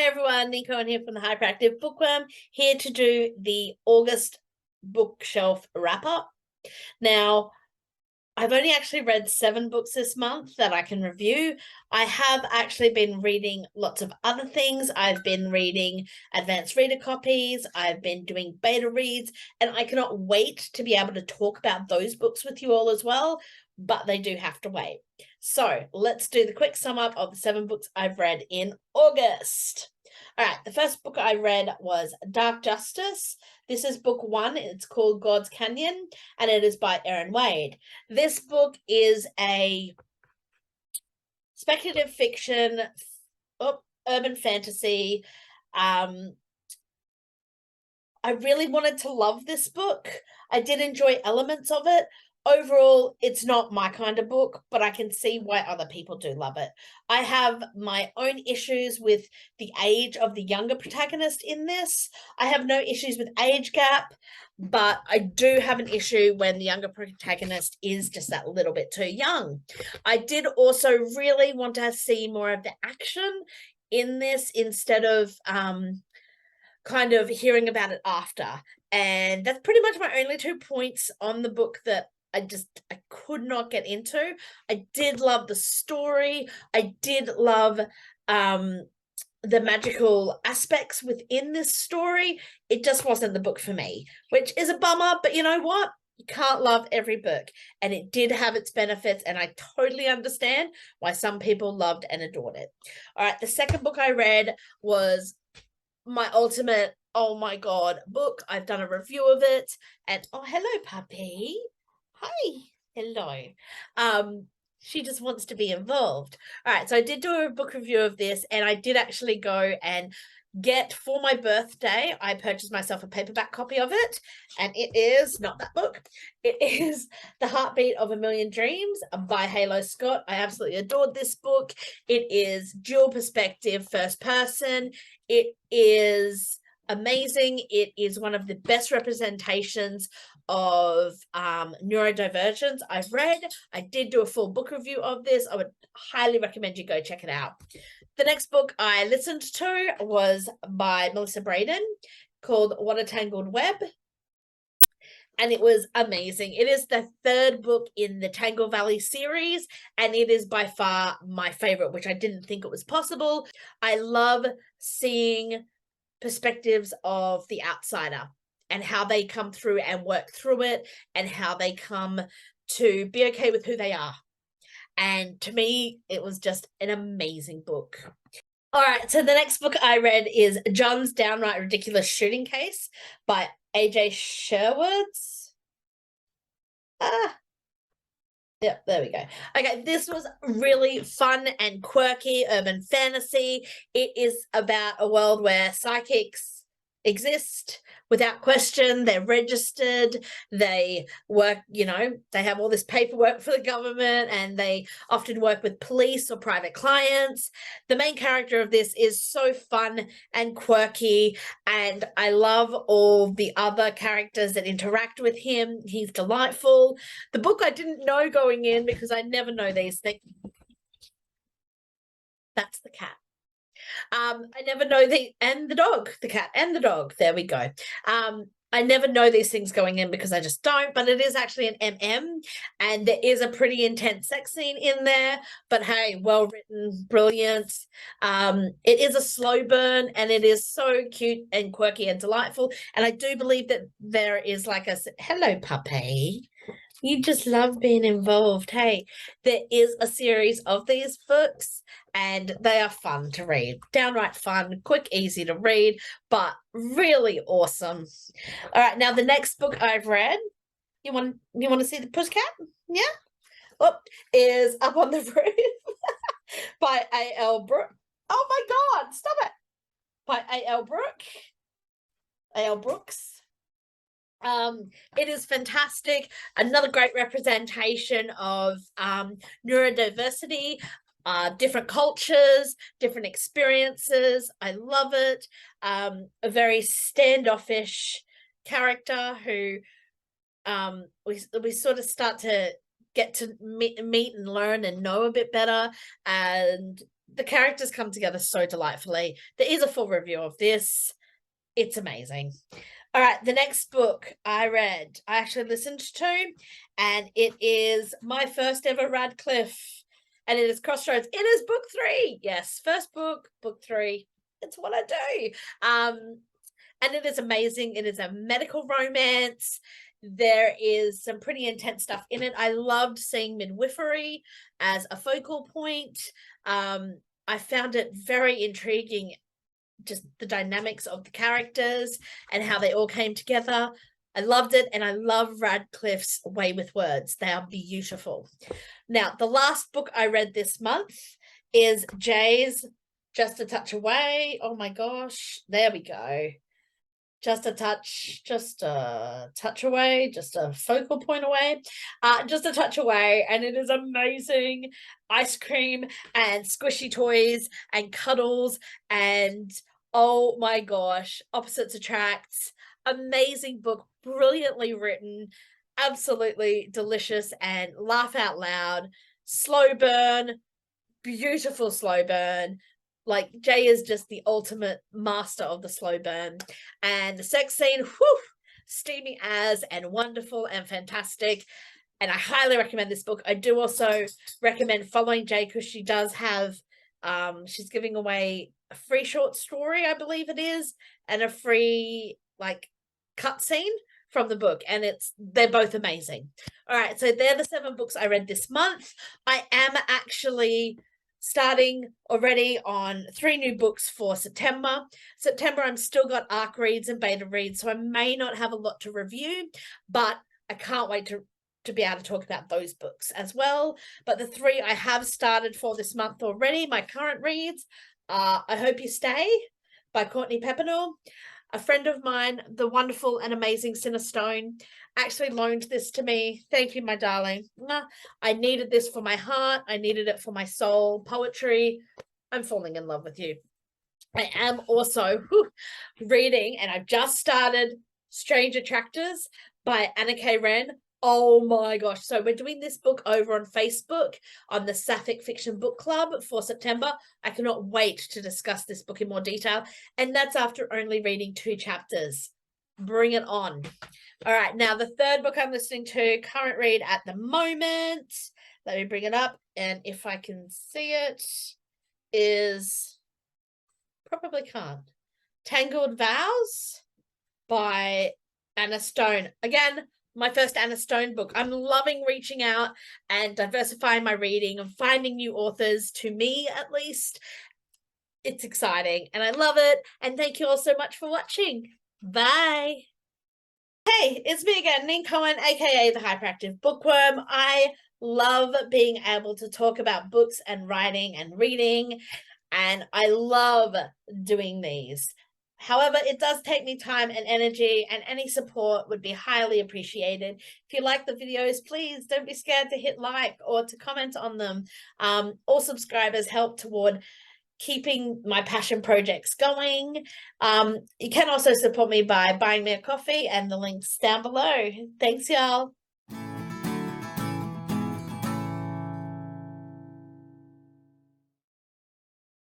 everyone, Nico here from the Hyperactive Bookworm, here to do the August bookshelf wrap-up. Now, I've only actually read 7 books this month that I can review. I have actually been reading lots of other things. I've been reading advanced reader copies. I've been doing beta reads, and I cannot wait to be able to talk about those books with you all as well, but they do have to wait. So let's do the quick sum up of the 7 books I've read in August. All right, the first book I read was Dark Justice. This is book 1. It's called God's Canyon, and it is by Erin Wade. This book is a speculative fiction, urban fantasy. I really wanted to love this book. I did enjoy elements of it. Overall, it's not my kind of book, but I can see why other people do love it. I have my own issues with the age of the younger protagonist in this. I have no issues with age gap, but I do have an issue when the younger protagonist is just that little bit too young. I did also really want to see more of the action in this instead of kind of hearing about it after. And that's pretty much my only 2 points on the book that I could not get into. I did love the story. I did love the magical aspects within this story. It just wasn't the book for me, which is a bummer, but you know what? You can't love every book, and it did have its benefits, and I totally understand why some people loved and adored it. All right, the second book I read was my ultimate, oh my God, book. I've done a review of it, and oh, hello, puppy. Hi, hello. She just wants to be involved. All right, so I did do a book review of this, and I did actually go and get, for my birthday, I purchased myself a paperback copy of it, and it is not that book. It is The Heartbeat of a Million Dreams by Halo Scott. I absolutely adored this book. It is dual perspective, first person. It is amazing. It is one of the best representations of neurodivergence I've read. I did do a full book review of this. I would highly recommend you go check it out. The next book I listened to was by Melissa Braden, called What a Tangled Web, and it was amazing. It is the 3rd book in the Tangle Valley series, and it is by far my favorite, which I didn't think it was possible. I love seeing perspectives of the outsider and how they come through and work through it, and how they come to be okay with who they are. And to me, it was just an amazing book. All right, so the next book I read is John's Downright Ridiculous Shooting Case by AJ Sherwoods. Yep, there we go. Okay, this was really fun and quirky urban fantasy. It is about a world where psychics exist without question. They're registered, they work, they have all this paperwork for the government, and they often work with police or private clients. The main character of this is so fun and quirky, and I love all the other characters that interact with him. He's delightful. The book I didn't know going in, because I never know these things. That's the cat. I never know the cat and the dog. There we go. I never know these things going in because I just don't, but it is actually an MM, and there is a pretty intense sex scene in there, but hey, well written, brilliant. It is a slow burn, and it is so cute and quirky and delightful. And I do believe that there is like a, hello puppy. You just love being involved. Hey, there is a series of these books, and they are fun to read. Downright fun, quick, easy to read, but really awesome. All right, now the next book I've read, you want to see the pussycat? Yeah? Oh, is Up on the Roof by A.L. Brooks. Oh my God, stop it. By A.L. Brooks. It is fantastic. Another great representation of neurodiversity, different cultures, different experiences. I love it. A very standoffish character who we sort of start to get to meet and learn and know a bit better. And the characters come together so delightfully. There is a full review of this. It's amazing. All right, the next book I read, I actually listened to, and it is my first ever Radcliffe, and it is Crossroads. It is book 3. Yes, first book, book 3. It's what I do. And it is amazing. It is a medical romance. There is some pretty intense stuff in it. I loved seeing midwifery as a focal point. I found it very intriguing, just the dynamics of the characters and how they all came together. I loved it, and I love Radcliffe's way with words. They are beautiful. Now, the last book I read this month is Jay's Just a Touch Away. Oh my gosh, there we go. Just a touch away, just a focal point away, just a touch away, and it is amazing. Ice cream and squishy toys and cuddles, and oh my gosh, opposites attract. Amazing book, brilliantly written, absolutely delicious, and laugh out loud. Slow burn, beautiful slow burn. Like, Jay is just the ultimate master of the slow burn. And the sex scene, whew, steamy as and wonderful and fantastic. And I highly recommend this book. I do also recommend following Jay, because she does have, she's giving away a free short story, I believe it is, and a free like cutscene from the book, and they're both amazing. All right, so they're the 7 books I read this month. I am actually starting already on 3 new books for September. I'm still got ARC reads and beta reads, so I may not have a lot to review, but I can't wait to be able to talk about those books as well. But the 3 I have started for this month already, my current reads, I Hope You Stay by Courtney Pepperell. A friend of mine, the wonderful and amazing Cinna Stone, actually loaned this to me. Thank you, my darling. I needed this for my heart. I needed it for my soul. Poetry. I'm falling in love with you. I am also reading, and I've just started Strange Attractors by Anna K. Wren. Oh my gosh. So we're doing this book over on Facebook on the Sapphic Fiction Book Club for September. I cannot wait to discuss this book in more detail. And that's after only reading 2 chapters. Bring it on. All right. Now, the 3rd book I'm listening to, current read at the moment, let me bring it up. And if I can see it, is, probably can't, Tangled Vows by Anna Stone. Again, my first Anna Stone book. I'm loving reaching out and diversifying my reading and finding new authors, to me at least. It's exciting and I love it. And thank you all so much for watching. Bye. Hey, it's me again, Neen Cohen, aka the Hyperactive Bookworm. I love being able to talk about books and writing and reading, and I love doing these. However, it does take me time and energy, and any support would be highly appreciated. If you like the videos, please don't be scared to hit like or to comment on them. All subscribers help toward keeping my passion projects going. You can also support me by buying me a coffee, and the link's down below. Thanks, y'all.